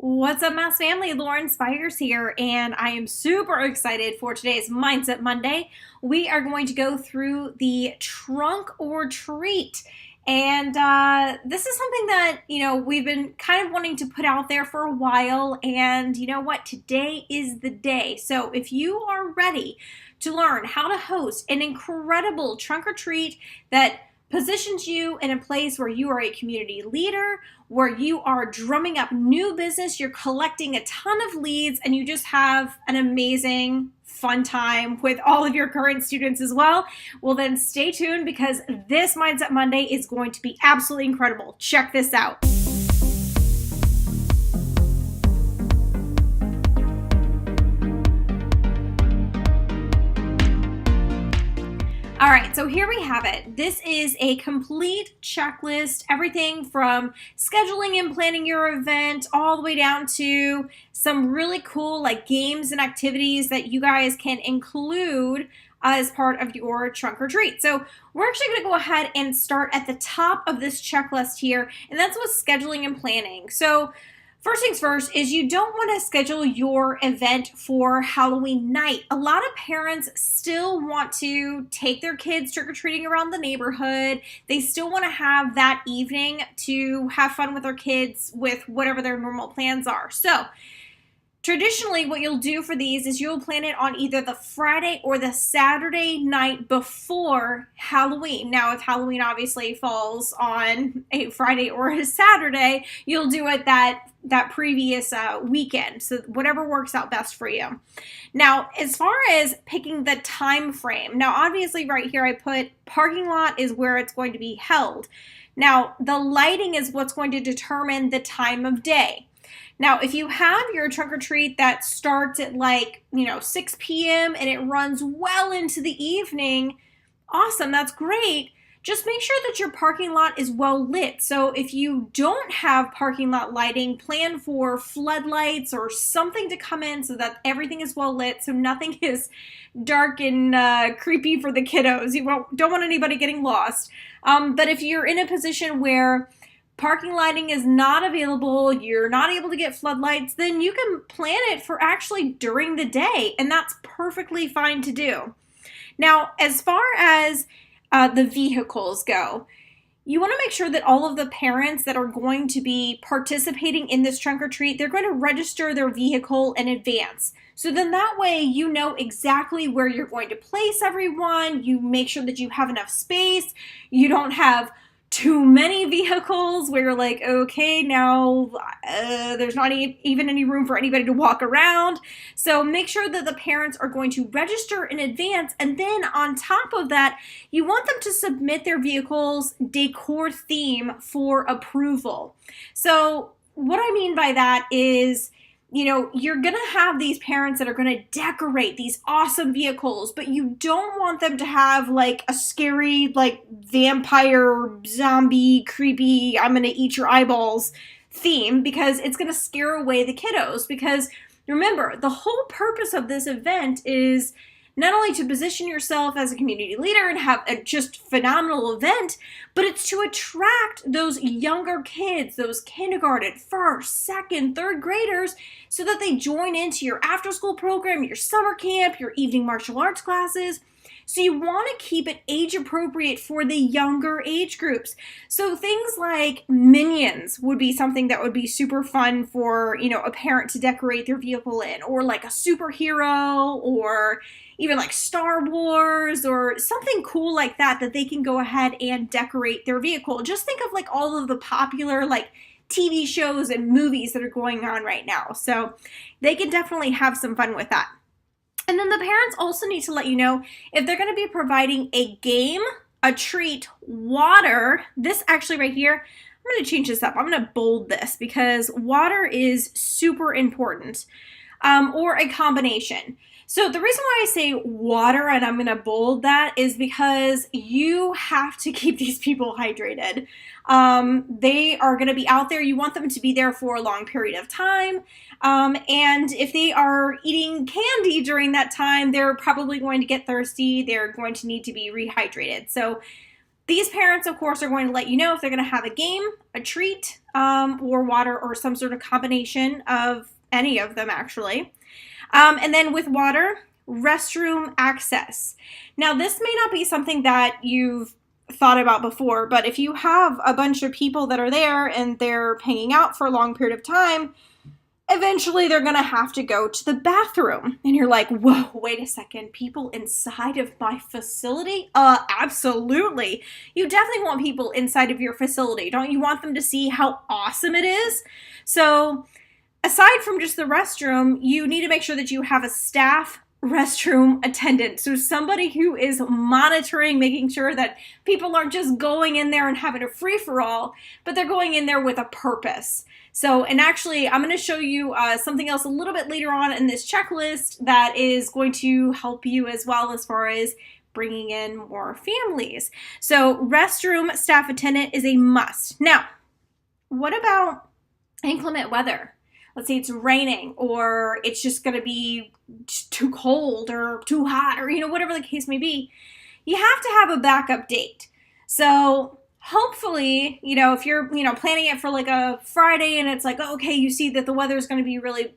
What's up, Mass Family? Lauren Spires here, and I am super excited for today's Mindset Monday. We are going to go through the trunk or treat. And this is something that, we've been kind of wanting to put out there for a while. And you know what? Today is the day. So if you are ready to learn how to host an incredible trunk or treat that positions you in a place where you are a community leader, where you are drumming up new business, you're collecting a ton of leads, and you just have an amazing, fun time with all of your current students as well, well then stay tuned because this Mindset Monday is going to be absolutely incredible. Check this out. All right, so here we have it. This is a complete checklist, everything from scheduling and planning your event all the way down to some really cool games and activities that you guys can include as part of your trunk or treat. So we're actually going to go ahead and start at the top of this checklist here, and that's with scheduling and planning. So first things first is you don't want to schedule your event for Halloween night. A lot of parents still want to take their kids trick-or-treating around the neighborhood. They still want to have that evening to have fun with their kids with whatever their normal plans are. So traditionally, what you'll do for these is you'll plan it on either the Friday or the Saturday night before Halloween. Now, if Halloween obviously falls on a Friday or a Saturday, you'll do it that previous weekend. So whatever works out best for you. Now, as far as picking the time frame, now obviously right here I put parking lot is where it's going to be held. Now, the lighting is what's going to determine the time of day. Now, if you have your trunk or treat that starts at 6 p.m. and it runs well into the evening, awesome, that's great. Just make sure that your parking lot is well lit. So if you don't have parking lot lighting, plan for floodlights or something to come in so that everything is well lit, so nothing is dark and creepy for the kiddos. You don't want anybody getting lost. But if you're in a position where parking lighting is not available, you're not able to get floodlights, then you can plan it for actually during the day, and that's perfectly fine to do. Now, as far as the vehicles go, you want to make sure that all of the parents that are going to be participating in this trunk or treat, they're going to register their vehicle in advance. So then that way you know exactly where you're going to place everyone, you make sure that you have enough space, you don't have too many vehicles where you're like, okay, now there's not even any room for anybody to walk around. So make sure that the parents are going to register in advance. And then on top of that, you want them to submit their vehicle's decor theme for approval. So what I mean by that is, you're going to have these parents that are going to decorate these awesome vehicles, but you don't want them to have a scary, vampire, zombie, creepy, I'm going to eat your eyeballs theme, because it's going to scare away the kiddos. Because remember, the whole purpose of this event is not only to position yourself as a community leader and have a just phenomenal event, but it's to attract those younger kids, those kindergarten, first, second, third graders, so that they join into your after-school program, your summer camp, your evening martial arts classes. So you want to keep it age appropriate for the younger age groups. So things like Minions would be something that would be super fun for, a parent to decorate their vehicle in, or a superhero, or even Star Wars or something cool like that they can go ahead and decorate their vehicle. Just think of all of the popular TV shows and movies that are going on right now. So they can definitely have some fun with that. And then the parents also need to let you know if they're going to be providing a game, a treat, water. This actually right here, I'm going to change this up. I'm going to bold this because water is super important, or a combination. So the reason why I say water, and I'm going to bold that, is because you have to keep these people hydrated. They are going to be out there. You want them to be there for a long period of time. And if they are eating candy during that time, they're probably going to get thirsty. They're going to need to be rehydrated. So These parents, of course, are going to let you know if they're going to have a game, a treat, or water, or some sort of combination of any of them, actually. And then with water, restroom access. Now, this may not be something that you've thought about before, but if you have a bunch of people that are there and they're hanging out for a long period of time, eventually they're going to have to go to the bathroom. And you're like, whoa, wait a second, people inside of my facility? Absolutely. You definitely want people inside of your facility. Don't you want them to see how awesome it is? So aside from just the restroom, you need to make sure that you have a staff restroom attendant. So somebody who is monitoring, making sure that people aren't just going in there and having a free-for-all, but they're going in there with a purpose. So, and actually, I'm going to show you something else a little bit later on in this checklist that is going to help you as well as far as bringing in more families. So, restroom staff attendant is a must. Now, what about inclement weather? Let's say it's raining or it's just going to be too cold or too hot or, whatever the case may be. You have to have a backup date. So hopefully, if you're, planning it for like a Friday and it's like, oh, okay, you see that the weather is going to be really,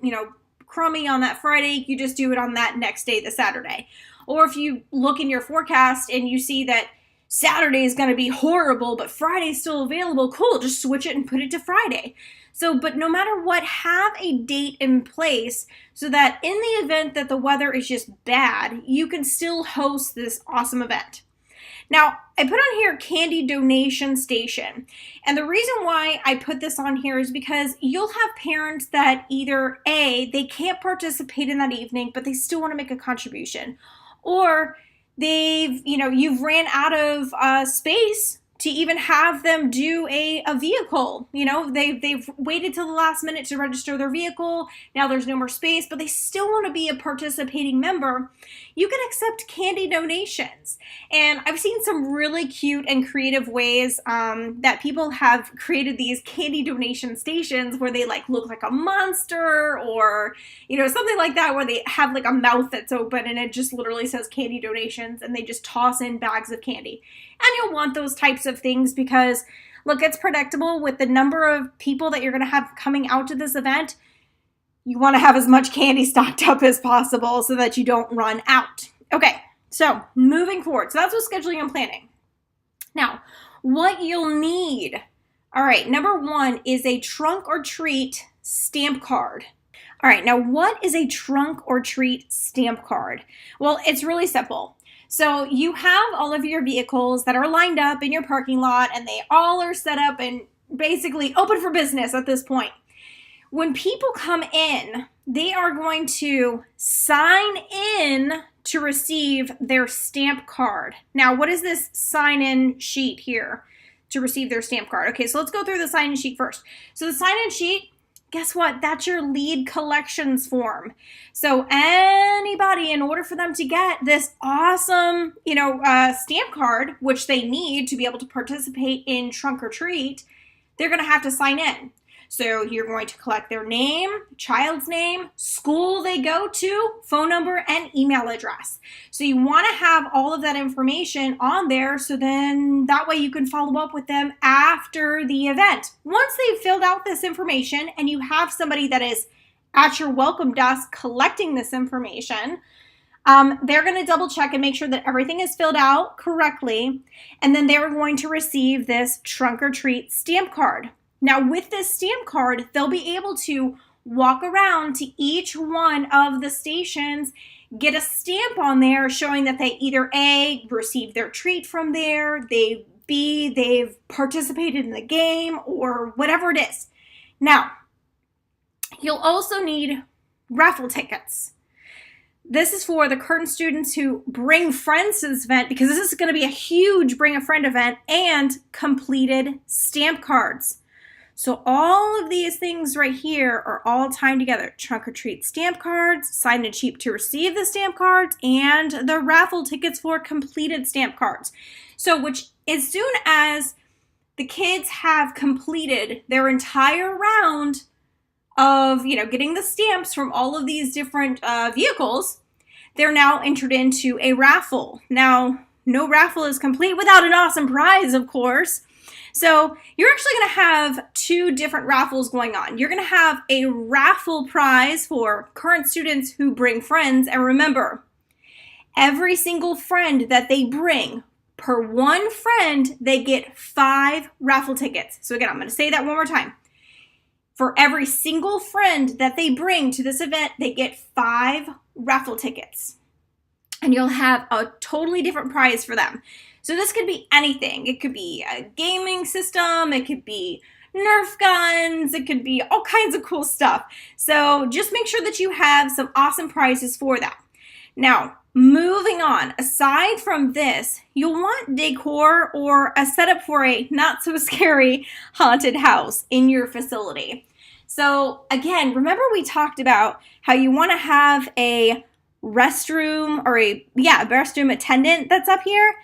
crummy on that Friday, you just do it on that next day, the Saturday. Or if you look in your forecast and you see that Saturday is going to be horrible, but Friday's still available, cool, just switch it and put it to Friday. So, but no matter what, have a date in place so that in the event that the weather is just bad, you can still host this awesome event. Now, I put on here candy donation station. And the reason why I put this on here is because you'll have parents that either A, they can't participate in that evening, but they still want to make a contribution. Or you've ran out of space to even have them do a vehicle. They've waited till the last minute to register their vehicle. Now there's no more space, but they still want to be a participating member. You can accept candy donations. And I've seen some really cute and creative ways that people have created these candy donation stations where they look like a monster or, something like that, where they have like a mouth that's open and it just literally says candy donations and they just toss in bags of candy. And you'll want those types of things because, look, it's predictable with the number of people that you're going to have coming out to this event. You want to have as much candy stocked up as possible so that you don't run out. Okay, so moving forward. So that's with scheduling and planning. Now, what you'll need. All right, number one is a trunk or treat stamp card. All right, now what is a trunk or treat stamp card? Well, it's really simple. So you have all of your vehicles that are lined up in your parking lot and they all are set up and basically open for business at this point. When people come in, they are going to sign in to receive their stamp card. Now, what is this sign-in sheet here to receive their stamp card? Okay, so let's go through the sign-in sheet first. So the sign-in sheet, guess what? That's your lead collections form. So anybody, in order for them to get this awesome, stamp card, which they need to be able to participate in Trunk or Treat, they're going to have to sign in. So you're going to collect their name, child's name, school they go to, phone number, and email address. So you want to have all of that information on there so then that way you can follow up with them after the event. Once they've filled out this information and you have somebody that is at your welcome desk collecting this information, they're going to double check and make sure that everything is filled out correctly. And then they're going to receive this Trunk or Treat stamp card. Now, with this stamp card, they'll be able to walk around to each one of the stations, get a stamp on there showing that they either A, received their treat from there, B, they've participated in the game, or whatever it is. Now, you'll also need raffle tickets. This is for the current students who bring friends to this event because this is going to be a huge bring a friend event, and completed stamp cards. So all of these things right here are all tied together. Trunk or Treat stamp cards, sign-in sheet to receive the stamp cards, and the raffle tickets for completed stamp cards. So as soon as the kids have completed their entire round of, getting the stamps from all of these different vehicles, they're now entered into a raffle. Now, no raffle is complete without an awesome prize, of course. So you're actually going to have two different raffles going on. You're going to have a raffle prize for current students who bring friends. And remember, every single friend that they bring, per one friend, they get 5 raffle tickets. So again, I'm going to say that one more time. For every single friend that they bring to this event, they get 5 raffle tickets. And you'll have a totally different prize for them. So this could be anything. It could be a gaming system. It could be Nerf guns. It could be all kinds of cool stuff. So just make sure that you have some awesome prizes for that. Now, moving on, aside from this, you'll want decor or a setup for a not so scary haunted house in your facility. So again, remember we talked about how you want to have a restroom or restroom attendant that's up here.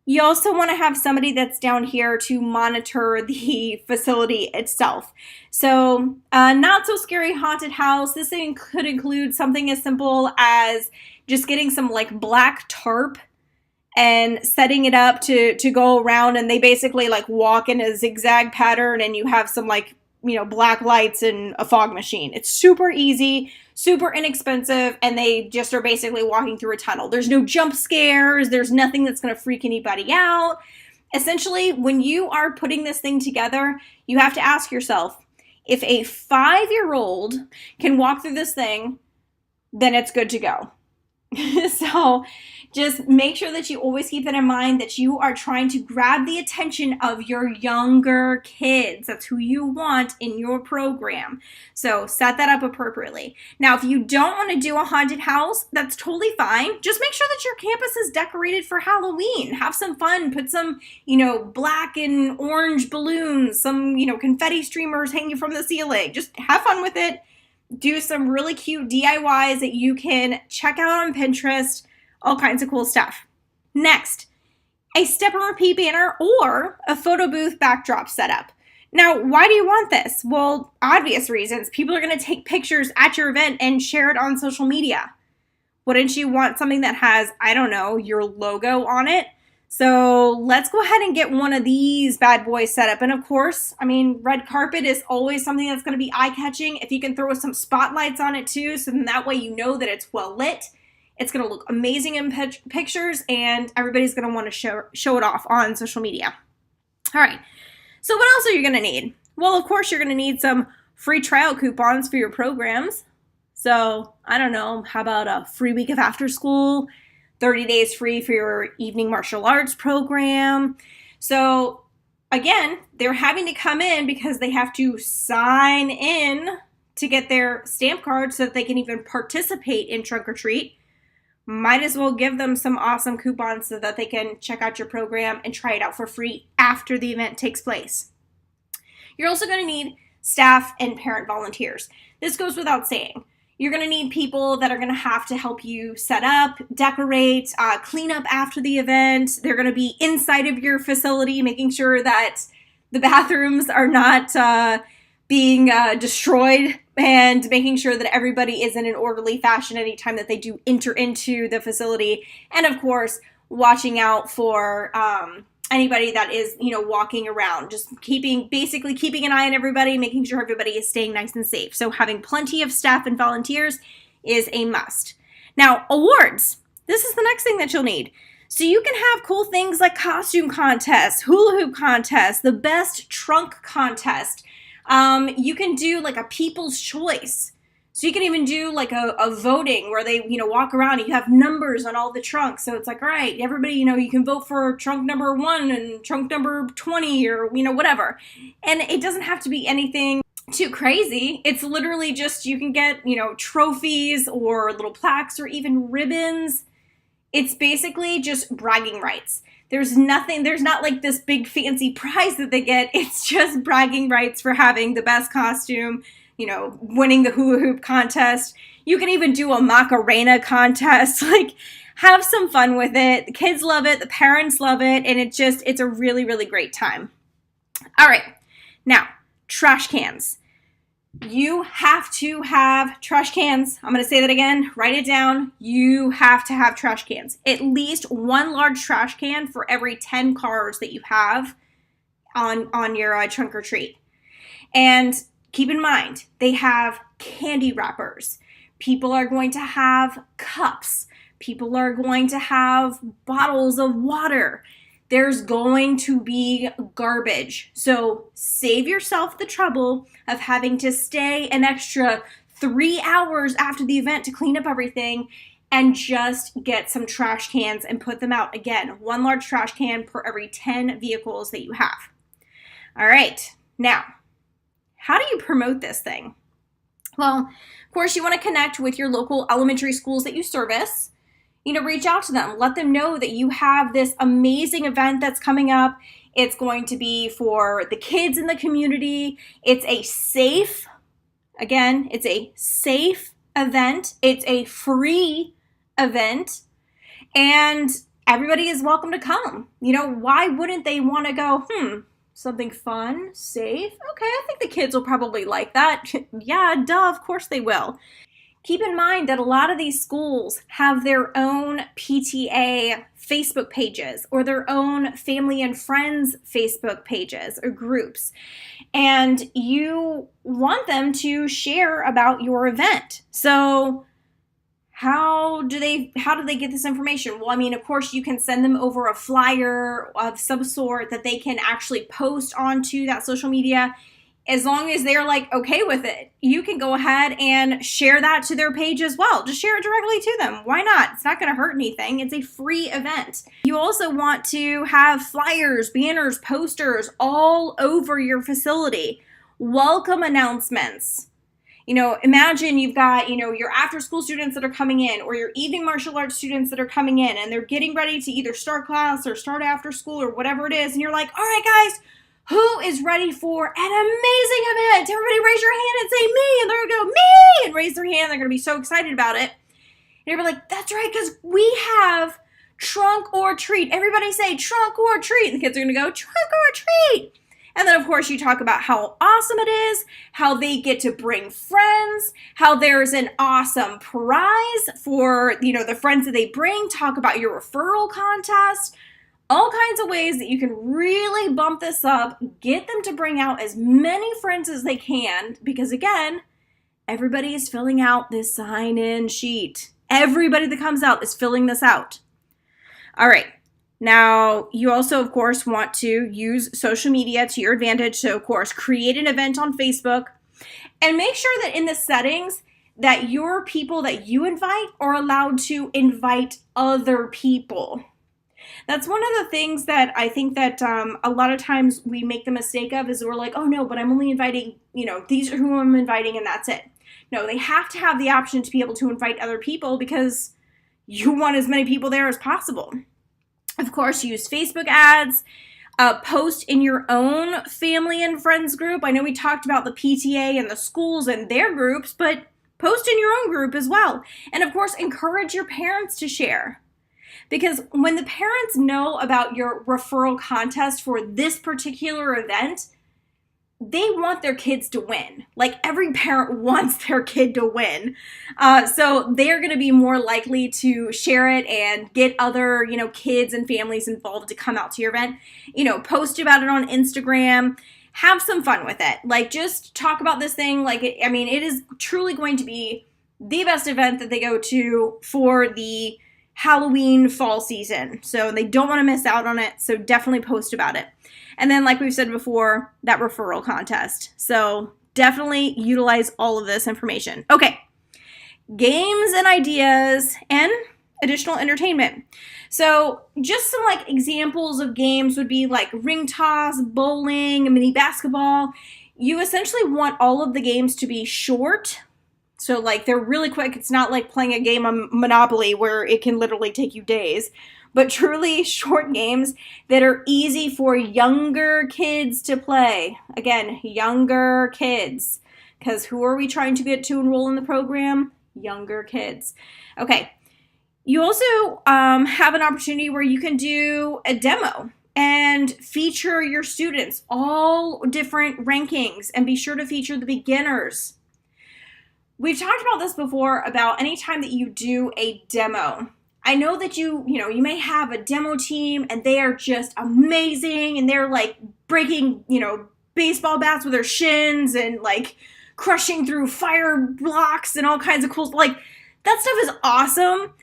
You also want to have somebody that's down here to monitor the facility itself. So not so scary haunted house. This thing could include something as simple as just getting some like black tarp and setting it up to go around, and they basically like walk in a zigzag pattern, and you have some like, black lights and a fog machine. It's super easy, super inexpensive, and they just are basically walking through a tunnel. There's no jump scares. There's nothing that's going to freak anybody out. Essentially, when you are putting this thing together, you have to ask yourself, if a 5-year-old can walk through this thing, then it's good to go. So just make sure that you always keep that in mind, that you are trying to grab the attention of your younger kids. That's who you want in your program. So set that up appropriately. Now, if you don't want to do a haunted house, that's totally fine. Just make sure that your campus is decorated for Halloween. Have some fun. Put some, black and orange balloons, some, confetti streamers hanging from the ceiling. Just have fun with it. Do some really cute DIYs that you can check out on Pinterest, all kinds of cool stuff. Next, a step and repeat banner or a photo booth backdrop setup. Now, why do you want this? Well, obvious reasons. People are going to take pictures at your event and share it on social media. Wouldn't you want something that has, your logo on it? So let's go ahead and get one of these bad boys set up. And of course, red carpet is always something that's going to be eye-catching. If you can throw some spotlights on it too, so then that way you know that it's well lit. It's going to look amazing in pictures, and everybody's going to want to show it off on social media. All right, so what else are you going to need? Well, of course, you're going to need some free trial coupons for your programs. So, how about a free week of after school? 30 days free for your evening martial arts program. So again, they're having to come in because they have to sign in to get their stamp card so that they can even participate in Trunk or Treat. Might as well give them some awesome coupons so that they can check out your program and try it out for free after the event takes place. You're also going to need staff and parent volunteers. This goes without saying. You're going to need people that are going to have to help you set up, decorate, clean up after the event. They're going to be inside of your facility, making sure that the bathrooms are not being destroyed, and making sure that everybody is in an orderly fashion anytime that they do enter into the facility. And of course, watching out for anybody that is, walking around, just keeping an eye on everybody, making sure everybody is staying nice and safe. So having plenty of staff and volunteers is a must. Now, awards. This is the next thing that you'll need. So you can have cool things like costume contests, hula hoop contests, the best trunk contest. You can do like a people's choice. So you can even do like a voting where they, walk around and you have numbers on all the trunks. So it's like, all right, everybody, you can vote for trunk number 1 and trunk number 20 or, whatever. And it doesn't have to be anything too crazy. It's literally just, you can get, trophies or little plaques or even ribbons. It's basically just bragging rights. There's not like this big fancy prize that they get. It's just bragging rights for having the best costume, winning the hula hoop contest. You can even do a Macarena contest. Like, have some fun with it. The kids love it. The parents love it. And it's a really, really great time. All right. Now, trash cans. You have to have trash cans. I'm going to say that again. Write it down. You have to have trash cans. At least one large trash can for every 10 cars that you have on your trunk or treat. And keep in mind, they have candy wrappers. People are going to have cups. People are going to have bottles of water. There's going to be garbage. So save yourself the trouble of having to stay an extra 3 hours after the event to clean up everything, and just get some trash cans and put them out. Again, one large trash can per every 10 vehicles that you have. All right, now, how do you promote this thing? Well, of course, you want to connect with your local elementary schools that you service. Reach out to them. Let them know that you have this amazing event that's coming up. It's going to be for the kids in the community. It's a safe event. It's a free event. And everybody is welcome to come. Why wouldn't they want to go, something fun, safe? Okay, I think the kids will probably like that. Yeah, duh, of course they will. Keep in mind that a lot of these schools have their own PTA Facebook pages or their own family and friends Facebook pages or groups. And you want them to share about your event. So how do they get this information? Well, of course, you can send them over a flyer of some sort that they can actually post onto that social media. As long as they're okay with it, you can go ahead and share that to their page as well. Just share it directly to them. Why not? It's not going to hurt anything. It's a free event. You also want to have flyers, banners, posters all over your facility. Welcome announcements. Imagine you've got, your after school students that are coming in, or your evening martial arts students that are coming in, and they're getting ready to either start class or start after school or whatever it is. And you're like, all right, guys, who is ready for an amazing event? Everybody raise your hand and say me. And they're going to go, me, and raise their hand. They're going to be so excited about it. And you're like, that's right, because we have trunk or treat. Everybody say trunk or treat. And the kids are going to go, trunk or treat. And then, of course, you talk about how awesome it is, how they get to bring friends, how there's an awesome prize for, the friends that they bring. Talk about your referral contest. All kinds of ways that you can really bump this up, get them to bring out as many friends as they can, because again, everybody is filling out this sign-in sheet. Everybody that comes out is filling this out. All right. Now, you also, of course, want to use social media to your advantage. So, of course, create an event on Facebook and make sure that in the settings that your people that you invite are allowed to invite other people. That's one of the things that I think that a lot of times we make the mistake of, is we're like, oh no, but I'm only inviting, these are who I'm inviting and that's it. No, they have to have the option to be able to invite other people because you want as many people there as possible. Of course, use Facebook ads, post in your own family and friends group. I know we talked about the PTA and the schools and their groups, but post in your own group as well. And of course, encourage your parents to share. Because when the parents know about your referral contest for this particular event, they want their kids to win. Like every parent wants their kid to win. So they're going to be more likely to share it and get other, kids and families involved to come out to your event. Post about it on Instagram. Have some fun with it. Just talk about this thing. It is truly going to be the best event that they go to for the Halloween fall season. So they don't want to miss out on it. So definitely post about it. And then, like we've said before, that referral contest. So definitely utilize all of this information. Okay. Games and ideas and additional entertainment. So just some examples of games would be ring toss, bowling, mini basketball. You essentially want all of the games to be short. So they're really quick. It's not like playing a game of Monopoly where it can literally take you days, but truly short games that are easy for younger kids to play. Again, younger kids, because who are we trying to get to enroll in the program? Younger kids. Okay. You also have an opportunity where you can do a demo and feature your students, all different rankings, and be sure to feature the beginners. We've talked about this before about anytime that you do a demo. I know that you may have a demo team and they are just amazing and they're like breaking, baseball bats with their shins and like crushing through fire blocks and all kinds of cool, like that stuff is awesome.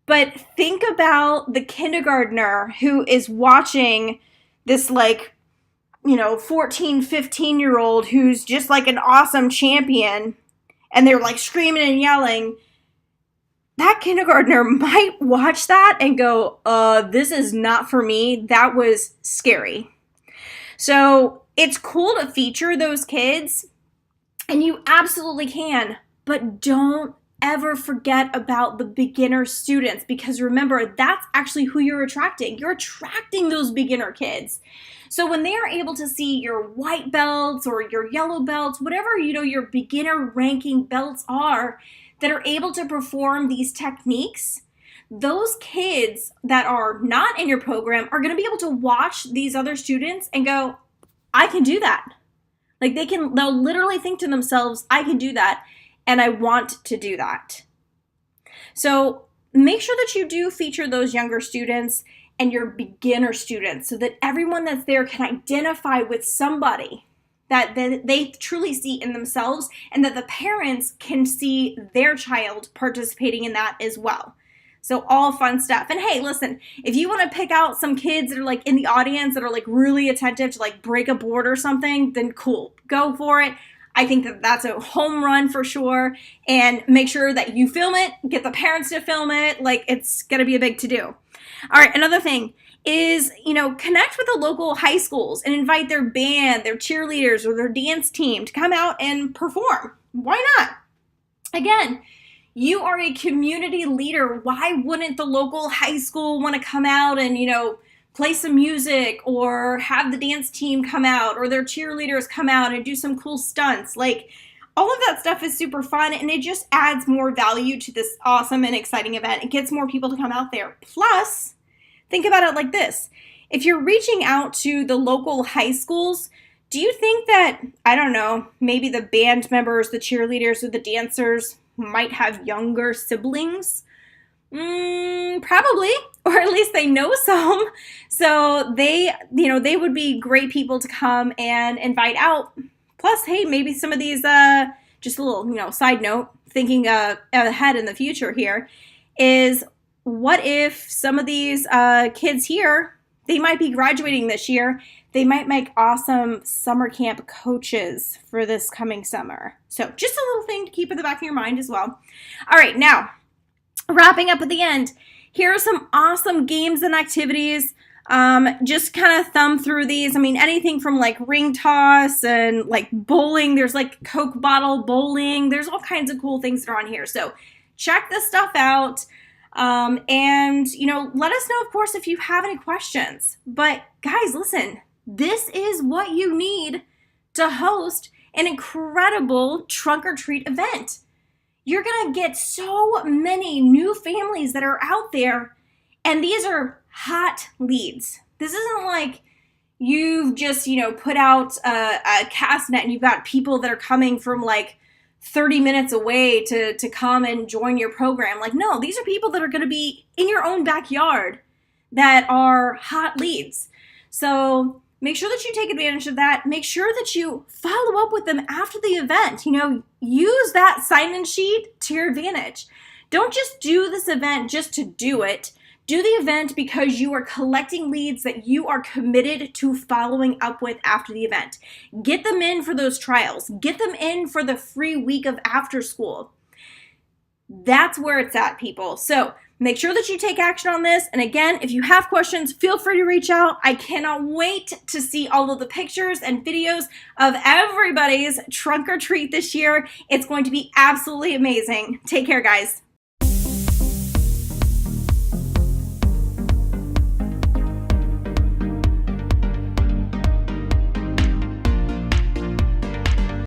But think about the kindergartner who is watching this 14, 15-year-old who's just like an awesome champion and they're like screaming and yelling. That kindergartner might watch that and go, this is not for me. That was scary. So it's cool to feature those kids, and you absolutely can, but don't ever forget about the beginner students, because remember, that's actually who you're attracting. You're attracting those beginner kids. So when they are able to see your white belts or your yellow belts, whatever, your beginner ranking belts are, that are able to perform these techniques, those kids that are not in your program are going to be able to watch these other students and go, I can do that. Like they'll literally think to themselves, I can do that, and I want to do that. So make sure that you do feature those younger students and your beginner students so that everyone that's there can identify with somebody that they truly see in themselves, and that the parents can see their child participating in that as well. So all fun stuff. And hey, listen, if you want to pick out some kids that are like in the audience that are like really attentive to like break a board or something, then cool, go for it. I think that that's a home run for sure. And make sure that you film it, get the parents to film it. Like it's going to be a big to-do. All right, another thing is, connect with the local high schools and invite their band, their cheerleaders, or their dance team to come out and perform. Why not? Again, you are a community leader. Why wouldn't the local high school want to come out and, play some music, or have the dance team come out, or their cheerleaders come out and do some cool stunts? Like, all of that stuff is super fun, and it just adds more value to this awesome and exciting event. It gets more people to come out there. Plus, think about it like this. If you're reaching out to the local high schools, do you think that, I don't know, maybe the band members, the cheerleaders, or the dancers might have younger siblings? Probably, or at least they know some. So they would be great people to come and invite out. Plus, hey, maybe some of these, just a little, side note, thinking ahead in the future here, is what if some of these kids here, they might be graduating this year. They might make awesome summer camp coaches for this coming summer. So just a little thing to keep in the back of your mind as well. All right, now, wrapping up at the end, here are some awesome games and activities. Just kind of thumb through these. I mean, anything from like ring toss and like bowling. There's like Coke bottle bowling. There's all kinds of cool things that are on here. So check this stuff out. And, let us know, of course, if you have any questions. But guys, listen, this is what you need to host an incredible trunk or treat event. You're going to get so many new families that are out there, and these are hot leads. This isn't like you've just, put out a cast net and you've got people that are coming from like 30 minutes away to come and join your program. Like, no, these are people that are going to be in your own backyard that are hot leads. So make sure that you take advantage of that. Make sure that you follow up with them after the event. Use that sign-in sheet to your advantage. Don't just do this event just to do it. Do the event because you are collecting leads that you are committed to following up with after the event. Get them in for those trials. Get them in for the free week of after school. That's where it's at, people. So make sure that you take action on this. And again, if you have questions, feel free to reach out. I cannot wait to see all of the pictures and videos of everybody's trunk or treat this year. It's going to be absolutely amazing. Take care, guys.